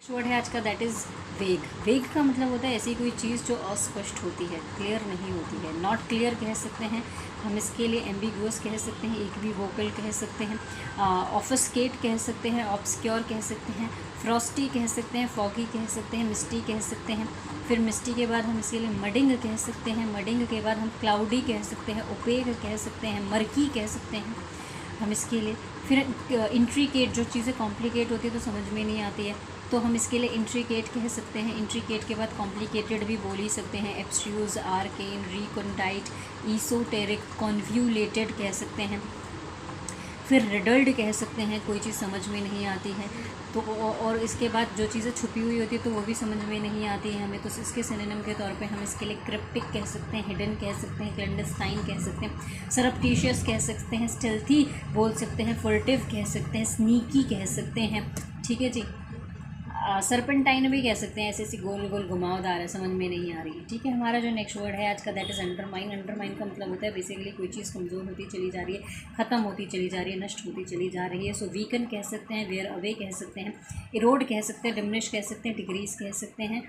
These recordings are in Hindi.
वर्ड है आज का, दैट इज़ वेग। वेग का मतलब होता है ऐसी कोई चीज़ जो अस्पष्ट होती है, क्लियर नहीं होती है। नॉट क्लियर कह सकते हैं हम इसके लिए, एम्बिगुअस कह सकते हैं, एक भी वोकल कह सकते हैं, ऑफस्केट कह सकते हैं, ऑब्सक्योर कह सकते हैं, फ्रॉस्टी कह सकते हैं, फॉगी कह सकते हैं, मिस्टी कह सकते हैं। फिर मिस्टी के बाद हम इसके लिए मडिंग कह सकते हैं, मडिंग के बाद हम क्लाउडी कह सकते हैं, ओपेक कह सकते हैं, मर्की कह सकते हैं हम इसके लिए। फिर इंट्रिकेट, जो चीज़ें कॉम्प्लिकेट होती है तो समझ में नहीं आती है, तो हम इसके लिए इंट्रिकेट कह सकते हैं। इंट्रिकेट के बाद कॉम्प्लिकेटेड भी बोल ही सकते हैं, एब्स्ट्रूज, आर्केन, रिकॉन्डाइट, ईसोटेरिक, कॉन्व्यूलेटेड कह सकते हैं। फिर रिडल्ड कह सकते हैं, कोई चीज़ समझ में नहीं आती है तो, और इसके बाद जो चीज़ें छुपी हुई होती है तो वो भी समझ में नहीं आती है हमें, तो इसके सिनोनिम के तौर पे हम इसके लिए क्रिप्टिक कह सकते हैं, हिडन कह सकते हैं, क्लैंडस्टाइन कह सकते हैं, सरप्टिशियस कह सकते हैं, स्टेल्थी बोल सकते हैं, फर्टिव कह सकते हैं, स्नीकी कह सकते हैं। ठीक है जी। सरपेंटाइन भी कह सकते हैं, ऐसे ऐसी गोल गोल घुमावदार है, समझ में नहीं आ रही है। ठीक है, हमारा जो नेक्स्ट वर्ड है आज का, दैट इज़ अंडरमाइन। अंडरमाइन का मतलब होता है बेसिकली कोई चीज़ कमज़ोर होती चली जा रही है, ख़त्म होती चली जा रही है, नष्ट होती चली जा रही है। सो वीकन कह सकते हैं, वेयर अवे कह सकते हैं, इरोड कह सकते हैं, डिमिनिश कह सकते हैं, डिक्रीज कह सकते हैं,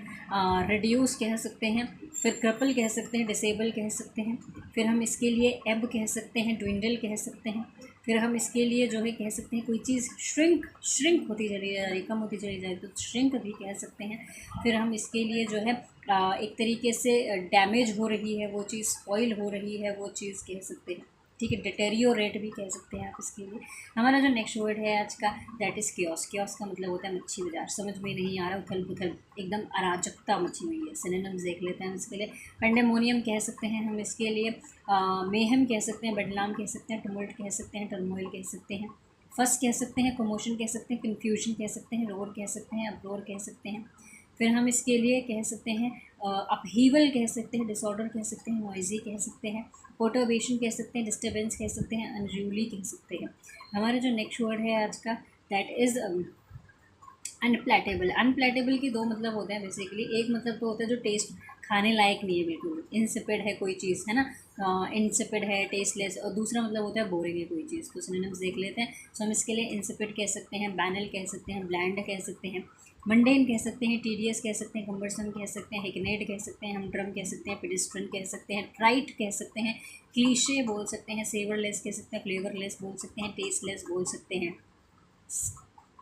रिड्यूस कह सकते हैं, फिर क्रपल कह सकते हैं, डिसेबल कह सकते हैं। फिर हम इसके लिए एब कह सकते हैं, ड्विंडल कह सकते हैं। फिर हम इसके लिए जो है कह सकते हैं कोई चीज़ श्रिंक होती चली जा रही, कम होती चली जा रही, तो श्रिंक भी कह सकते हैं। फिर हम इसके लिए जो है एक तरीके से डैमेज हो रही है वो चीज़, स्पॉइल हो रही है वो चीज़ कह सकते हैं। ठीक है, डिटेरियोरेट भी कह सकते हैं आप इसके लिए। हमारा जो नेक्स्ट वर्ड है आज का, दैट इज़ क्योस। क्योस का मतलब होता है मच्छी बाजार, समझ में नहीं आ रहा, उथल पुथल, एकदम अराजकता मची हुई है। सिनोनिम्स देख लेते हैं हम इसके लिए। पेंडेमोनियम कह सकते हैं हम इसके लिए, मेहम कह सकते हैं, बदनाम कह सकते हैं, टुमल्ट कह सकते हैं, टर्मोइल कह सकते हैं, फर्स्ट कह सकते हैं, कमोशन कह सकते हैं, कन्फ्यूजन कह सकते हैं, रोर कह सकते हैं, अपरोर कह सकते हैं। फिर हम इसके लिए कह सकते हैं अपहीवल कह सकते हैं, डिसऑर्डर कह सकते हैं, नॉइजी कह सकते हैं, परटर्बेशन कह सकते हैं, डिस्टर्बेंस कह सकते हैं, अनरूली कह सकते हैं। हमारा जो नेक्स्ट वर्ड है आज का, दैट इज़ अनप्लेटेबल। अनप्लेटेबल के दो मतलब होते हैं बेसिकली। एक मतलब तो होता है जो टेस्ट खाने लायक नहीं है, बिल्कुल इंसिपिड है कोई चीज़, है ना, इंसिपिड है, टेस्टलेस। और दूसरा मतलब होता है बोरिंग है कोई चीज़। तो सिनोनिम्स देख लेते हैं। सो हम इसके लिए इंसिपिड कह सकते हैं, बैनल कह सकते हैं, ब्लैंड कह सकते हैं, मंडेन कह सकते हैं, टीडियस कह सकते हैं, कम्बरसम कह सकते हैं, हिकनेड कह सकते हैं, हमड्रम कह सकते हैं, पेडिस्ट्रन कह सकते हैं, ट्राइट कह सकते हैं, क्लीशे बोल सकते हैं, सेवरलेस कह सकते हैं, फ्लेवरलेस बोल सकते हैं, टेस्टलेस बोल सकते हैं।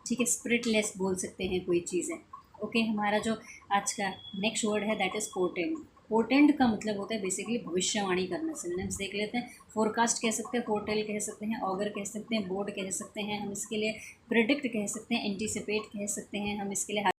ठीक है, स्पिरिटलेस बोल सकते हैं कोई चीज़ें। ओके, हमारा जो आज का नेक्स्ट वर्ड है, दैट इज़ पोर्टेंट। पोर्टेंट का मतलब होता है बेसिकली भविष्यवाणी करना। सिनोनिम्स देख लेते हैं। फोरकास्ट कह सकते हैं, फोरटेल कह सकते हैं, ऑगर कह सकते हैं, बोर्ड कह सकते हैं हम इसके लिए, प्रेडिक्ट कह सकते हैं, एंटीसिपेट कह सकते हैं हम इसके लिए।